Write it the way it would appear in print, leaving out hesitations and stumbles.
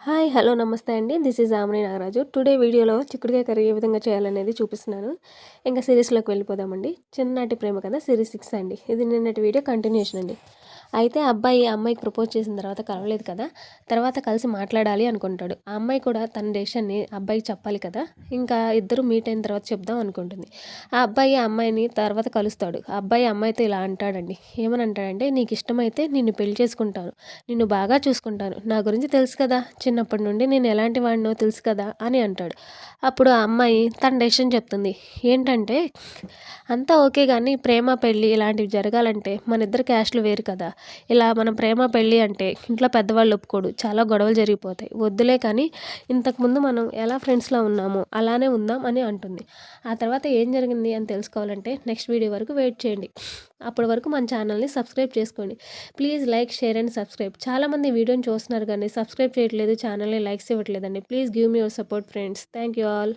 Hi hello నమస్తే అండి. This is Amani Nagaraju. Today వీడియోలో చిక్కుడుకాయ కర్రీ ఏ విధంగా చేయాలనేది చూపిస్తున్నాను. ఇంకా సిరీస్లోకి వెళ్ళిపోదామండి. చిన్ననాటి ప్రేమ కథ సిరీస్ 6 అండి. ఇది నిన్నటి వీడియో కంటిన్యూషన్ అండి. అయితే అబ్బాయి అమ్మాయికి ప్రపోజ్ చేసిన తర్వాత కలవలేదు కదా, తర్వాత కలిసి మాట్లాడాలి అనుకుంటాడు. ఆ అమ్మాయి కూడా తన డెసిషన్ని అబ్బాయికి చెప్పాలి కదా, ఇంకా ఇద్దరు మీట్ అయిన తర్వాత చెప్దాం అనుకుంటుంది. ఆ అబ్బాయి ఆ అమ్మాయిని తర్వాత కలుస్తాడు. ఆ అబ్బాయి అమ్మాయితో ఇలా అంటాడండి. ఏమని అంటాడంటే, నీకు ఇష్టమైతే నిన్ను పెళ్లి చేసుకుంటాను, నిన్ను బాగా చూసుకుంటాను, నా గురించి తెలుసు కదా, చిన్నప్పటి నుండి నేను ఎలాంటి వాడినో తెలుసు కదా అని అంటాడు. అప్పుడు ఆ అమ్మాయి తన డెసిషన్ చెప్తుంది. ఏంటంటే, అంతా ఓకే కానీ ప్రేమ పెళ్ళి ఇలాంటివి జరగాలంటే మన ఇద్దరు క్యాస్ట్లు వేరు కదా, ఇలా మనం ప్రేమ పెళ్ళి అంటే ఇంట్లో పెద్దవాళ్ళు ఒప్పుకోడు, చాలా గొడవలు జరిగిపోతాయి, వద్దులే కానీ ఇంతకుముందు మనం ఎలా ఫ్రెండ్స్లా ఉన్నామో అలానే ఉందాం అని అంటుంది. ఆ తర్వాత ఏం జరిగింది అని తెలుసుకోవాలంటే నెక్స్ట్ వీడియో వరకు వెయిట్ చేయండి. అప్పటి వరకు మన ఛానల్ని సబ్స్క్రైబ్ చేసుకోండి. Please like, share and subscribe. చాలామంది వీడియోని చూస్తున్నారు కానీ సబ్స్క్రైబ్ చేయట్లేదు, ఛానల్ని లైక్స్ ఇవ్వట్లేదండి. Please give me your support friends. Thank you all.